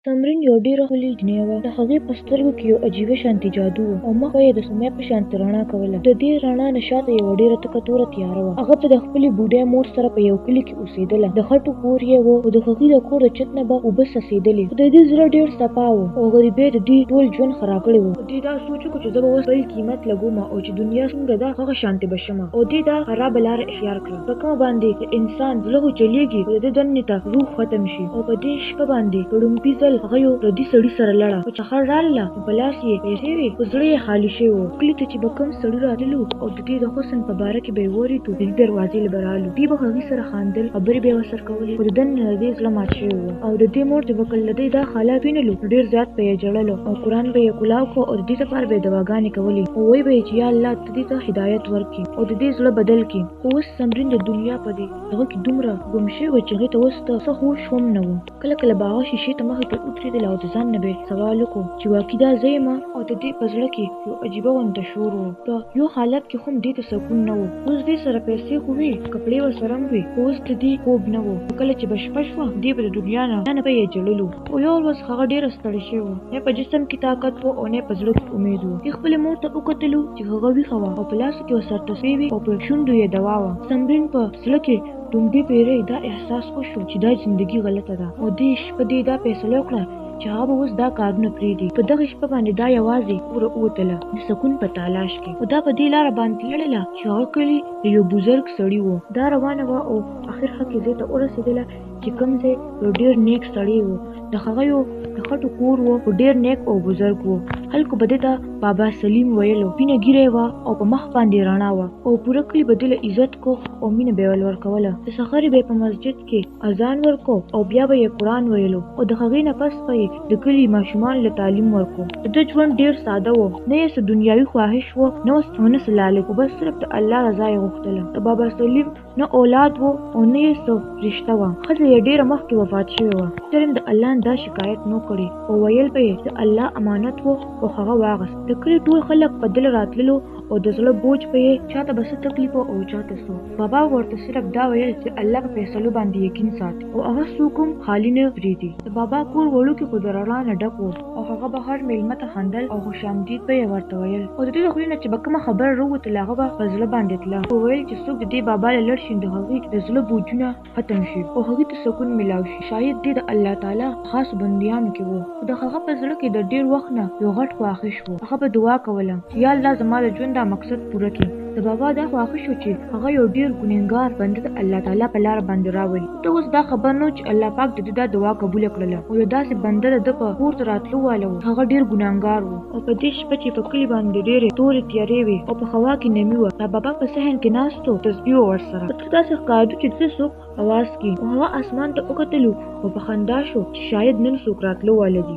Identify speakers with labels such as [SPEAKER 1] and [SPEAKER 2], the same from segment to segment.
[SPEAKER 1] تمرین یو ډېره ښکلې جینۍ وه. د هغې په سترګو کې یو عجیبه شانتې جادو و او مخ یې د سمې په شانتې رڼا کوله. د دې رڼا نه شاته یوه ډېره تکه توره تیاره وه. هغه د خپلې بوډۍ مور سره په یو کلي کې اوسېدله. د خټو کور یې و او د هغې د کور د چت نه به اوبه څڅېدلې. خو د دې زړه ډېر صفا و او غریبۍ د دې ټول ژوند خراب کړی و. دې دا سوچ وکړ چې زه به اوس بل قیمت لګومه او چې دنیا څنګه ده هغه شانتې به شمه. او دې دا خرابه لاره اختیار کړه په کومه باندې د انسان زړه خو چلېږي خو د ده دننه ته روح ختم شي. او په دې شپه باندې په ړومبي ځل هغه یو پردي سړي سره لړه. خو چې سهار راغله نو په لاس یې پیسې وې خو زړه یې خالي شوی و. کلي ته چې به کوم سړي راتللو او د دې د حسن په باره کې به یې واورېدو د دې دروازې له به رالو. دوی به هغې سره خاندل خبرې به یې ورسره کولې خو د دننه د دې زړه مات شوی و. او د دې مور چې به کله د دې دا حالات وینلو نو ډېر زیات به یې ژړلو او قرآن به یې کلاو کړو او د دې لپاره به یې دعاګانې کولې او ویل به یې چې یا الله ته دې ته هدایت ورکړي او د دې زړه بدل کړي. خو اوس تمرین د دنیا په دې هغه کې دومره ګم شوی و چې هغې ته اوس څه هوش هم نه و. کله کله به هغه شیشې ته مخې ته ودرېدله او د ځان نه به سوال وکړو چې واقعي دا زه یم. او د دې په زړه کې یو عجیبه غونته شور و. په یو حالت کې هم دې ته سکون نه و. اوس دې سره پیسې خو وې کپړې ورسره هم وې خو اوس د دې خوب نه و. کله چې به شپه شوه دې به د دنیا نه به یې ژړلو. او یو ورځ هغه ډېره ستړې شوې وه. نه په جسم کې طاقت و او نه په زړه کې امید و. دې خپلې مور ته وکتلو چې هغه ویښه وه او په لاسو کې ورسره تسبیح وې او په شونډو یې دوا وه. تمرین په زړه کې ډومبې پیرې دا احساس وشو چې دا زندګي غلطه ده. او دې شپه دې دا فیصله وکړه چې هغه به اوس دا کارونه پرېږدي. په دغه شپه باندې دا یوازې ووتله د سکون په تلاش کې. او دا په دې لاره باندې تلله چې هغه کلي د یو بزرګ سړي و. دا روانه وه او اخر حق ځای ته ورسېدله چې کوم ځای یو ډېر نیک سړی و. د هغه یو د خټو کور و خو ډېر نیک او بزرګ و. خلکو به دې ته بابا سلیم ویلو. سپینه ږیره یې وه او په مخ باندې رڼا وه او پوره کلي به دې له عزت کو او مینه به یې ورکوله. د سهار به یې په مسجد کې اذان ورکو او بیا به یې قرآن ویلو او د هغې نه پس به یې د کلي ماشومانو له تعلیم ورکو. د ده ژوند ډېر ساده و. نه یې څه دنیاوي خواهش و نه څه لالچ و بس صرف د الله رضا یې غوښتله. د بابا سلیم نه اولاد و او نه یې څه رشته وه. ښځه یې ډېره مخکې وفات شوې وه. چرم د الله نه دا شکایت نه کړی او ویل به یې د الله امانت و او هغه واغست. د کلي ټول خلک په دل راتللو او د زړه بوج به یې چاته به څه تکلیف او چاته څه. بابا ورته صرف دا ویل چې الله په فیصلو باندې یقین ساتي او هغه څوک هم خالي نه پرېږدي. د بابا کور وړوکی خو د رڼا نه ډک و او هغه به هر مېلمه ته خندل او خوشامدید به یې ورته ویل. او د دې د خولې نه چې به کومه خبره راووتله هغه به په زړه باندې تله او ویل چې څوک د دې بابا له لړ شي د هغې د زړه بوجونه ختم شي او هغې ته سکون میلاو شي. شاید دې د الله تعالی خاص بندیانو کې و. خو د هغه په زړه کې د ډېر وخت نه یو غټ خواهش و. هغه به دعا کوله چې یا الله زما د ژوند دا مقصد پوره کړي. د بابا دا خواهش و چې هغه یو ډېر ګنهګار بنده د الله تعالی په لاره باندې راولي. ته اوس دا خبر نه چې الله پاک د دې دا دعا قبوله کړله او یو داسې بنده د ده په کور ته راتلو واله و. هغه ډېر ګنهګار و او په دې شپه چې په کلي باندې ډېرې تورې تیارې وې او په هوا کې نمي وه. د بابا په صحن کې ناست و تسبیح و ورسره. ورته داسې ښکارېدو چې څه څوک اواز کړي او هغه اسمان ته وکتلو او په خندا شو چې شاید نن څوک راتلو واله دي.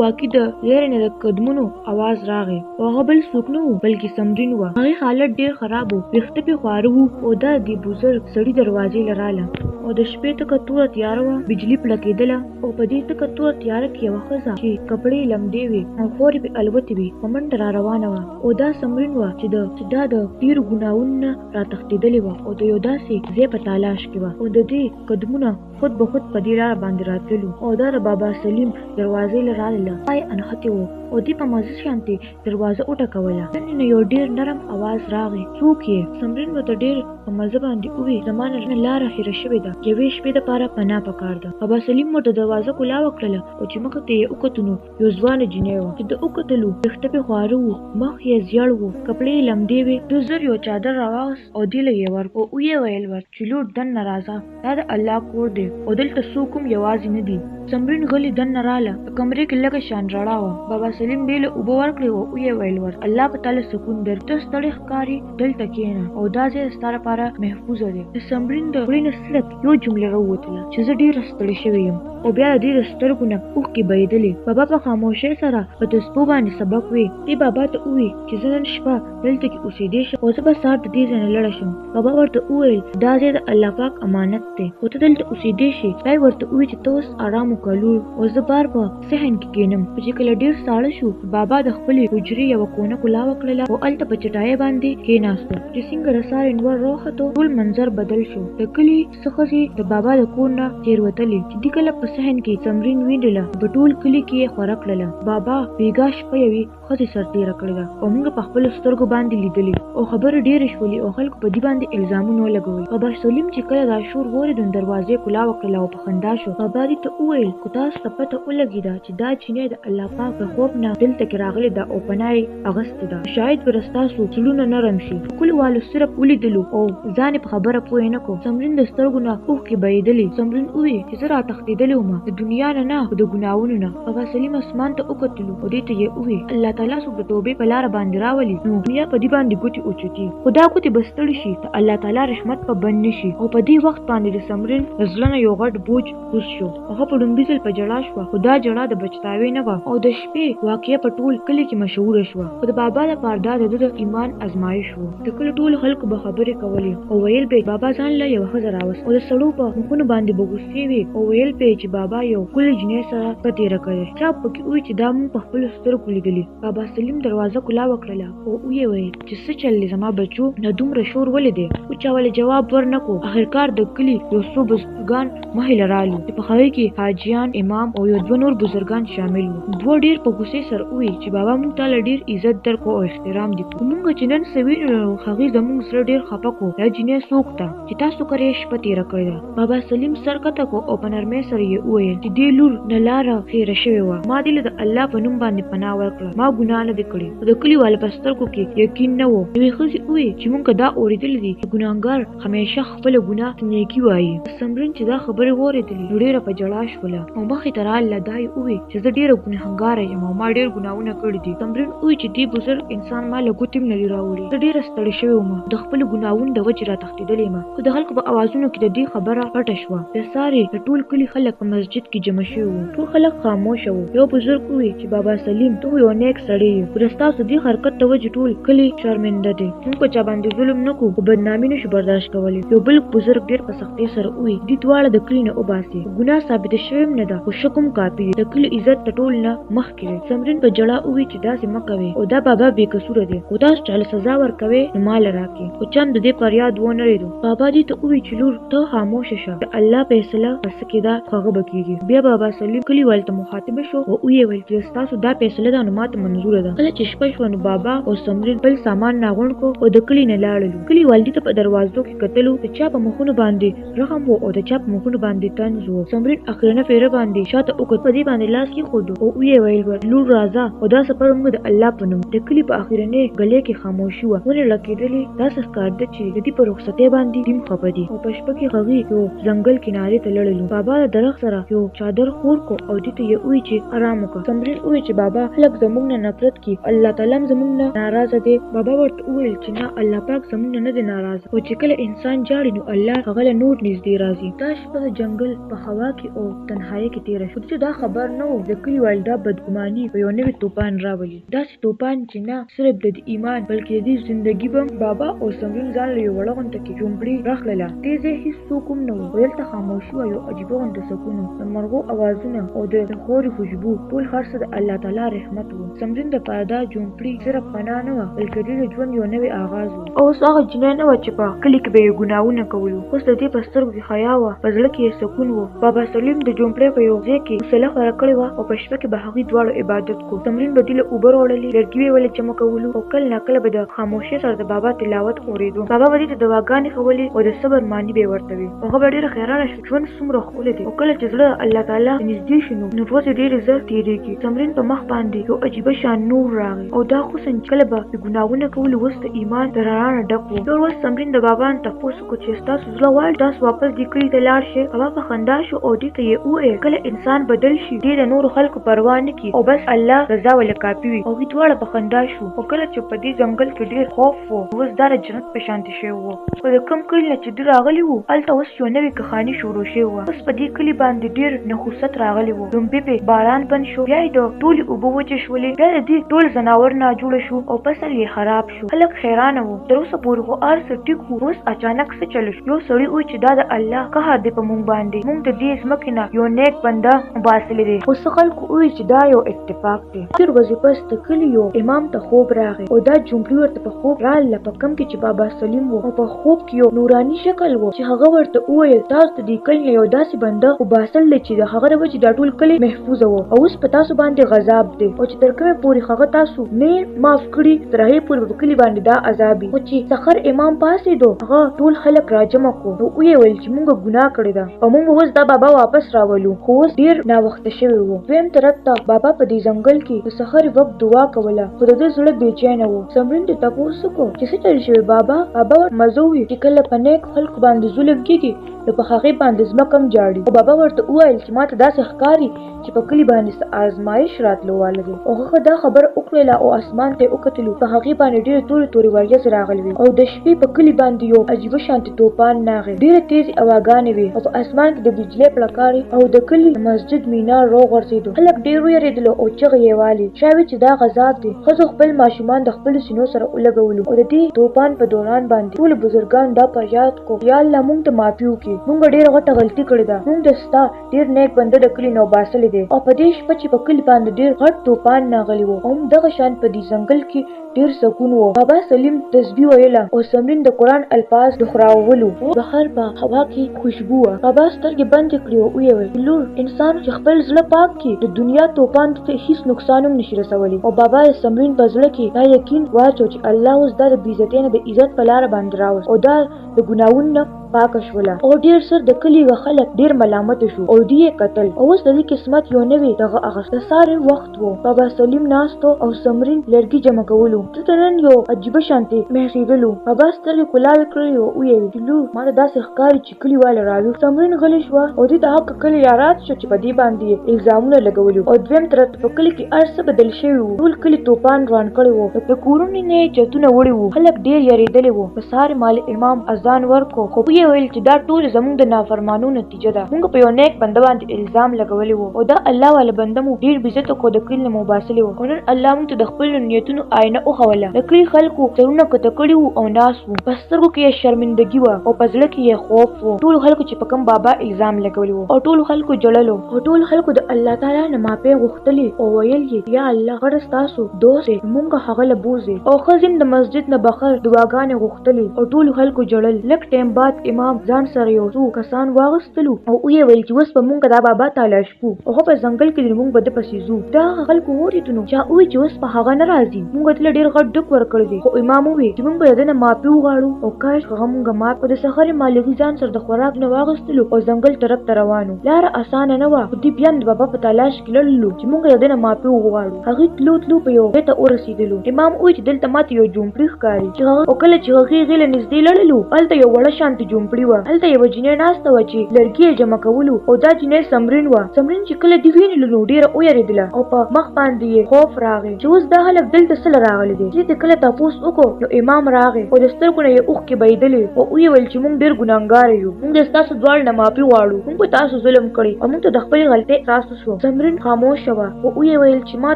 [SPEAKER 1] واقعي د لرې نه د قدمونو اواز راغی او هغه بل څوک نه و بلکې تمرین وه. هغې حالت ډېر خراب و. ویښته پې خواره وو او دا د بزرګ سړي دروازې له راله او د شپې تکه توره تیاره وه. بجلي پړکېدله او په دې تکه توره تیاره کې یوه ښځه چې کپړې یې لمدې وې او خورې پې الوتې وې په منډه را روانه وه. او دا تمرین وه چې دا د ډېرو ګناهونو نه راتښتېدلې وه او د یو داسې ځای په تلاش کې وه. او د دې قدمونه خود به خود په دې لاره باندې راتللو او دا د بابا سلیم دروازې له راله پای انښتې وه او دې په مزه شانتې دروازه وټکوله. دننه یو ډېر نرم اواز راغی. څوک یې؟ تمرین ورته ډېر په مزه باندې وویل زما نه لاره هېره شوې ده. یوې شپې دپاره پناه پکار ده. بابا سلیم ورته دروازه کلاوه کړله او چې مخې ته یې وکتو نو یو ځوانه جینۍ وه چې د وکتلو ویښته پې خواره وو مخ یې زیړ وو کپړې یې لمدې وې. ده زر یو چادر راواغست او دې له یې ورکړ او ویې ویل چې لور دننه راځه دا د الله کور دی او دلته څوک هم یوازې نه دي. تمرین غلې دننه راله. په کمرې کې لږه شان رڼا وه. بابا سلیم دې له اوبه ورکړې او ویې ویل الله به تعالی سکون درکړي. ته ستړی ښکارې دلته کښېنه او دا ځای ستا لپاره محفوظه دی. د تمرین د خولې نه صرف یو جمله راووتله چې زه ډېره ستړې شوې یم او بیا د دې د سترګو نه اوښکې بهېدلې. بابا په خاموشۍ سره په تسبو باندې سبق وی. دې بابا ته ووی چې زه نن شپه دلته کې اوسېدی شم او زه به سهار د دې ځای نه لړه شم. بابا ورته وویل دا ځای د الله پاک امانت دی او ته دلته اوسېدی شې. بیا ورته ووی چې ته اوس ارام وکړه لور او زه بار په صحن کې کښېنم. چې کله ډېر ساړه شو بابا د خپلې حجرې یوه کونه کلاوه کړله او هلته په چټایۍ باندې کښېناستو. چې څنګه د سهار انور راوخوتو ټول منظر بدل شو. د کلي څه ښځې داسې د بابا د کور نه تېروتلې چې دې کله په صحن کې سمرین وینډله په ټول کلي کې یې خوره کړله. بابا بیګا شپه یوې ښځې سرتېره کړې ده او موږ په خپلو سترګو باندې لیدلې او خبرې ډېرې شولې او خلکو په دې باندې الزامونه ولګول. بابا سلیم چې کله دا شور واورېد نو دروازې کلا وکړله او په خندا شو. بابا دې ته وویل خو تاسو ته پته ولګېده چې دا چینی د الله پاک د خوب نه دلته کې راغلې ده او پناه یې اغوستې ده. شاید به ستاسو زړونه نرم شي. کلیوالو صرف ولیدلو او ځان یې په خبره پوه نه کړو. سمرین د سترګو نه اوښکې بهېدلې. سمرین وویل چې زه راتښتېدلې ومه د دنیا نه خو د ګناهونو نه. بابا سلیم اسمان ته وکتلو او دې ته یې وویل الله تعالی څوک د توبې په لاره باندې راولي نو دنیا په دې باندې ګوتې اوچتي خو دا ګوتې به ستړې شي د الله تعالی رحمت په بند نه شي. او په دې وخت باندې د سمرین د زړه نه یو غټ بوج کوز شو. هغه په لومړي ځل په ژړا شوه خو دا ژړا د بچتاوې نه وه او د شپې واقعه په ټول کلي کې مشهوره شوه. خو د بابا لپاره دا د ده د ایمان ازمایش و. د کلي ټولو خلکو به خبرې کولې او ویل به بابا ځان له یوه ښځه راوست او د سړو په مخونو باندې به غوسې وې او ویل به چې بابا یو ښکلې جینۍ سره ښه تېره کړې. چا پکې وویل چې دا موږ په خپلو سترګو لیدلي. بابا سلیم دروازه کلا وکړله او ویې ویل چې څه چل دی زما بچو نه دومره شور ولې دی. خو چا ولې جواب ورنه کړو. آخرکار د کلي یو څو بزرګان مخې له رالو چې په هغې کې حاجیان امام او یو دوه نور بزرګان شامل وو. دوه ډېر په غوسې سره وویل چې بابا موږ تاله ډېر عزت درکړو او احترام دې کړو. موږ چې نن څه وینو نو هغې زموږ زړه ډېر خفه کړو. دا جینۍ څوک ده چې تاسو کرې شپه تېره کړې ده. بابا سلیم سر کته کړو او په نرمۍ سره یې وویل چې دې لور نه لاره هېره شوې وه. ما دې له د الله په نوم باندې پناه ورکړه. ما ګناه نه دی کړې. د کلیوالو په سترګو کې یقین نه و. یوې ښځې وویل چې موږ دا اورېدلي دي چې ګناهګار همیشه خپله ګناه ته نیکي وایي. سمرین چې دا خبرې واورېدلې نو ډېره په ژړا شوله او مخې ته راله دا یې وویل چې زه ډېره ګنهګاره یم او ما ډېر ګناهونه کړي دي. سمرین وویل چې دې بزرګ انسان ما له ګوتې هم نه دي راوړي. زه ډېره ستړې شوې ومه د خپلو ګناهونو د وجې راتښتېدلې یم. خو د خلکو په اوازونو کې د دې خبره پټه شوه. د سارې د ټول کلي خلک په مسجد کې جمع شوي وو. ټول خلک خاموشه وو. یو بزرګ وویل چې بابا سلیم ته یو نیک سړی یې خو د ستاسو دې حرکت د وجې ټول کلي شرمنده دی. موږ په چا باندې ظلم نه کوو خو بدنامي نشو برداشت کولی. یو بل بزرګ ډېر په سختۍ سره وویل دې دواړه د کلي نه وباسئ. ګناه ثابته شوې هم نه ده خو شک هم کافي دی. د کلي عزت د ټول نه مخکې دی. سمرین په ژړا وویل چې داسې مه کوئ او دا بابا بې قصوره دی. خو تاسو چاله سزا ورکوئ نو ماله راکړئ. خو چا هم د دې فریاد ونه رېدو. بابا دې ته وویل چې لور ته خاموشه شه. د الله فیصله په څه کېده خو هغه به کېږي. بیا بابا سلیم کلیوالو ته مخاطبه شو او ویې ویل چې ستاسو دا فیصله ده نو ماته منظوره ده. کله چې شپه شوه نو بابا او سمرین خپل سامان راغونډ کړو او د کلي نه لاړلو. کلیوال دې ته په دروازو کې کتلو د چا په مخونو باندې رحم و او د چا په مخونو باندې طنز و. سمرین اخرنه پیره باندې شاته وکړ په دې باندې لاس کېښودو او ویې ویل لور راځه او دا سفر موږ د الله په نوم. د کلي په اخرنۍ ګلۍ کې خاموشي وه. ونې لګېدلې. داسې ښکارېده چې د دې په رخصتۍ باندې ټیم خفه دي او په شپه کې هغې یو ځنګل کنارې ته لړلو. بابا د درخت سره یو چادر خور کړو او دې ته یې وویل چې ارام وکړه. سمرین وویل چې بابا خلک زموږ نه نفرت کوي الله تعالی هم زموږ نه ناراضه دی. بابا ورته وویل چې نه الله پاک زموږ نه دی ناراضه خو چې کله انسان جاړي نو الله هغه له نور نږدې راځي. دا شپه د جنګل په هوا کې او تنهایۍ کې تېره شوه. چې دا خبر نه و د کلیوالو دا بدګماني په یو نوي توپان راولي. داسې توپان چې نه صرف د ایمان بلکې د زندګي به. بابا او سمرین ځان له یو وړه غونډه کې جومپړې راخلله. دې ځای هېڅ څوک هم نه و. دلته خاموشي وه. یو عجیبه غونډه سکون و. د مرغو اوازونه او د خورې خوشبو ټول هر څه د الله تعالی رحمت و. سمرین دپاره دا جومپړې صرف پناه نه وه بلکې د ژوند یو نوی آغاز و. اوس هغه جینۍ نه وه چې په کلي کې به یې ګناهونه کولو. اوس د دې په سترګو کې حیا وه په زړه کې یې سکون و. بابا سلیم د جومپړۍ په یو ځای کې مسله خوره کړې وه او په شپه کې به هغوی دواړو عبادت کو. سمرین به دې له اوبه راوړلې لرګي به یې ولې جمع کولو او کله ناکله به د خاموشۍ سره د بابا تلاوت اورېدو. بابا به دې ته دواګانې ښولې او د صبر معنی به یې ورته وې. هغه به ډېره حیرانه شي ژوند څومره ښکلی دی او کله چې زړه الله تعالی نږدې شي نو ورځې ډېرې زر تېرېږي. سمرین په مخ باندې یو عجیبه شان نور راغی او دا حسن چې کله به د ګناهونه کولو اوس د ایمان د رڼا نه ډک و. یو ورځ سمرین د بابا نه تپوس وکړو چې ستاسو زړه غواړي تاسو واپس دې کلي ته لاړ شئ. بابا په خندا شو او دې ته یې وویل کله انسان بدل شي دې د نورو خلکو پروا نه کړي او بس الله رضا ولې کافي وي. هغوی دواړه په خندا شو. خو کله چې په دې ځنګل کې ډېر خوف و اوس دا د جنت په شانتې شوی و. خو د کوم کلي نه چې دوی راغلي وو هلته اوس یو نوې کښاني شروع شوې وه. اوس په دې کلي باندې ډېر نحوست راغلی و. لومبې پې باران بند شو. بیا یې د ټولې اوبه وچې شولې. بیا د دې ټول ځناور ناجوړه شو او فصل یې خراب شو. خلک حیران وو. تر اوسه پورې خو هر څه ټیک وو، اوس اچانک څه چل شو؟ یو سړي وویل چې دا د الله قهر دی په موږ باندې، موږ د دې ځمکې نه یو نیک بنده وباسلی دی. خو څه خلکو وویل چې دا یو اتفاق دی. ډېر وظیفه د کلي یو امام ته خوب راغی او دا جملې ورته په خوب راغله، په کم کې چې بابا سلیم وو، او په خوب کې یو نوراني شکل وو چې هغه ورته وویل تاسو ته د کلي یو داسې بنده وباسل دی چې د هغه د وجې دا ټول کلي محفوظ وو، او اوس په تاسو باندې غضب دی، او چې تر کومه پورې هغه تاسو نه معاف کړي تر هغې پورې په کلي باندې دا عذاب وي. خو چې سحر امام پاڅېدو، هغه ټول خلک راجمع کړو او ویې ویل چې موږ ګناه کړې ده او موږ اوس دا بابا واپس راولو، خو اوس ډېر ناوخته شوی وو. دویم طرف ته بابا په دې ځنګل کې د سحر وخت دعا کوله، خو د ده زړه بېچینه وو. سمرین ته تپوس وکړو چې څه چل شوی بابا ورته مزه وویل چې کله په نیک خلکو باندې ظلم کېږي نو په هغې باندې ځمکه هم جاړي. او بابا ورته وویل چې ما ته داسې ښکاري چې په کلي باندې څه آزمایش راتلو واله دی. او هغه دا خبره وکړله او اسمان ته یې وکتلو، په هغې باندې ډېرې تورې تورې وریځې راغلې وې، او د شپې په کلي باندې یو عجیبه شانتې توپان راغی، ډېرې تیزې هواګانې وې، او په اسمان کې د بجلۍ پړکارې، او د کلي د مسجد مینار راوغورځېدو. خلک ډېر ویرېدلو او چغې یې والې، شاید چې دا غذاب دی. ښځو خپل ماشومان د خپلو سینو سره ولګولو، او د دې توپان په دوران باندې ټولو بزرګان دا په یاد کو یا الله موږ ته معافي وکړي، موږ ډېره غټه غلطي کړې ده، موږ د ستا ډېر نیک بنده د کلي نه وباسلی دی. او په دې شپه چې په کلي باندې ډېر غټ توپان راغلی و، او همدغه شان په دې ځنګل کې ډېر سکون و. بابا سلیم تسبیح ویله او سمرین د قرآن الفاظ دخراولو. بهر په هوا کې خوشبو وه. بابا سترګې بندې کړې او ویې ویل لور، انسان چې خپل زړه پاک کړي د دنیا توپان ته هیڅ نقصان هم نشي رسولی. او بابا د سمرین په زړه کې دا یقین واچو چې الله اوس دا د بېعزتۍ نه د عزت په لاره باندې راوست، او دا د ګناهونو نه پاکه شوله. او ډېر سر د کلي خلک ډېر ملامته شو او دوی یې قتل. او اوس د دې قسمت یو نوی دغه اخیست. د سارې وخت و، بابا سلیم ناست او سمرین لرګي جمع کولو. دلته نن یو عجیبه شانتې محسېدلو. بابا سترګې کولاوې کړې او ویې ویل چې لور، ما ته داسې ښکاري چې کلیواله راوي. سمرین غلې شوه او دې ته حق کلی یاد شو چې په دې باندې الزامونه لګولو. او دویم طرف په کلي کې هر څه بدل شوي وو، ټول کلي توپان روان کړی وو، د کورونو نه یې چتونه وړي وو، خلک ډېر یېرېدلي وو. په سهار مال امام اذان ورکړو، خو ویې ویل چې دا ټول زموږ د نافرمانو نتیجه ده، موږ په یو نیک بنده باندې الزام لګولی وو، او دا الله والا بنده مو ډېر بېعزته کو د کلي نه مو باسلی وو. او نن الله موږ ته د خپلو نیتونو آینه وښوله. د کلي خلکو سرونه کته کړي وو او ناست وو، په سترګو کې یې شرمندګي وه او په زړه کې یې خوف وو. ټولو خلکو چې په کوم بابا الزام لګولی وو، او ټولو خلکو ژړلو، او ټولو خلکو د الله تعالی نه معافي غوښتلې او ویل یې یا الله غره ستاسو دوست دی، موږ هغه له بوځئ. او ښځې هم د مسجد نه بهر دعاګانې غوښتلې او ټولو خلکو ژړل. لږ ټایم بعد امام ځان سره یو څو کسان واغستلو او ویې ویل چې اوس به موږ دا بابا تلاش کړو، او په ځنګل کې موږ به د پسې ځو. دا خلکو ولیدنو چا وویل چې اوس په هغه نه راځي، موږ ته ډېر غټ ډک ورکړی دی. خو امام وویل چې موږ به د ده نه معافي وغواړو، او کاش هغه موږ معاف کړو. د سحر مالغي ځان سره د خوراک نه واغستلو او ځنګل طرف ته روانو. لاره اسانه نه وه، خو دوی بیا هم د بابا په تلاش کې لړلو چې موږ د ده نه معافي وغواړو. هغوی تلو تلو په یو ځای ته ورسېدلو. امام وویل چې دلته ماته یو جومپړي ښکاري چې هغه، او کله چې هغې له نږدې لړلو هلته یو وړه شانتې جومپړي وه. هلته یوه جینۍ ناسته وه چې لرګي یې جمع کولو، او دا جینۍ سمرین وه. سمرین چې کله دې وینېدله نو ډېره ویرېدله او په مخ باندې یې خوف راغی چې اوس دا هلک دلته څه له راغلی دی. چې کله تپوس وکړو نو امام راغی او د سترګو نه یې اوښکې بهېدلې او ویې ویل چې موږ ډېر ګناهګاره یو، موږ د ستاسو دواړو نه معافي غواړو، موږ په تاسو ظلم کړی او موږ ته د خپلې غلطۍ احساس وشو. سمرین خاموشه وه او ویې ویل چې ما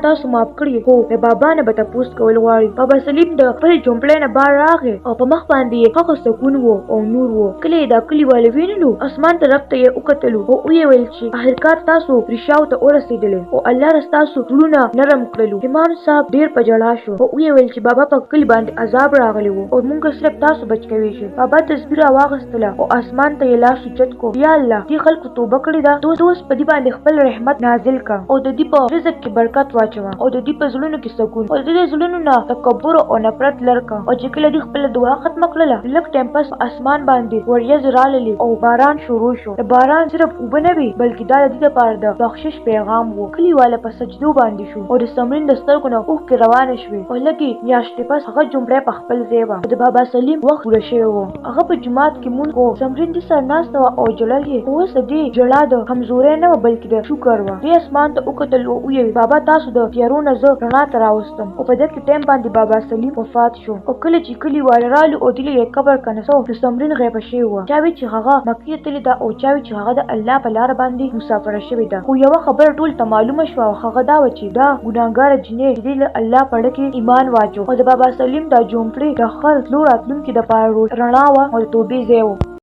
[SPEAKER 1] تاسو معاف کړي، خو د بابا نه به تپوس کول غواړي. بابا سلیم د خپلې جومپړۍ نه بار راغی او په مخ باندې یې هغه سکون و او نور و. کله یې دا کلیواله وینلو، اسمان طرف ته یې وکتلو او ویې ویل چې آخرکار تاسو ریشاو ته ورسېدلې او الله ستاسو زړونه نرم کړلو. امام صاحب ډېر په ژړا شو او ویې ویل چې بابا په کلي باندې عذاب راغلی و او موږ صرف تاسو بچ کوی شئ. بابا تسبیح راواغېستله او اسمان ته یې لاس اوچت کړو، یا الله دې خلکو توبه کړې ده، اوس په دې باندې خپل رحمت نازل کړه او د دې په رزق کې برکت واچوه او د دې په زړونو کې سکون او د دې زړونو نه تکبر او نفرت لر کړه. او چې کله دې خپله دعا ختمه کړله، لږ ټایم پس په اسمان باندې وریځې راللې او باران شروع شو. د باران صرف اوبه نه وي بلکې دا د دې لپاره د بخشش پیغام و. کلیواله په سجدو باندې شو او د سمرین د سترګو نه اوښکې روانې شوې او لږې میاشتې پس هغه جمله په خپل ځای وه. د بابا سلیم وخت پوره شوی و، هغه په جومات کې مونځ کوو. سمرین دې سر ناسته وه او ژړل یې، خو اوس د دې ژړا د کمزورۍ نه وه بلکې د شکر وه. دې اسمان ته وکتل او ویل بابا تاسو د تیارو نه زه رڼا ته راوستم. او په دغه ټایم باندې بابا سلیم وفات شو. او کله چې کلیواله رالو او دې یې قبر کنه سو، د سمرین غیبه شوی و. چاوي چې هغه مکې ته تللی ده او چاوي چې هغه د الله په لار باندې مسافره شوې ده. خو یوه خبره ټول ته معلومه شوه او هغه دا و چې دا ګناهګاره جنۍ چې د الله په اړه کې ایمان واچو او د بابا سلیم دا جومپړې د هر تلو راتلونکي دپاره رڼا وه او د توبې ځای و.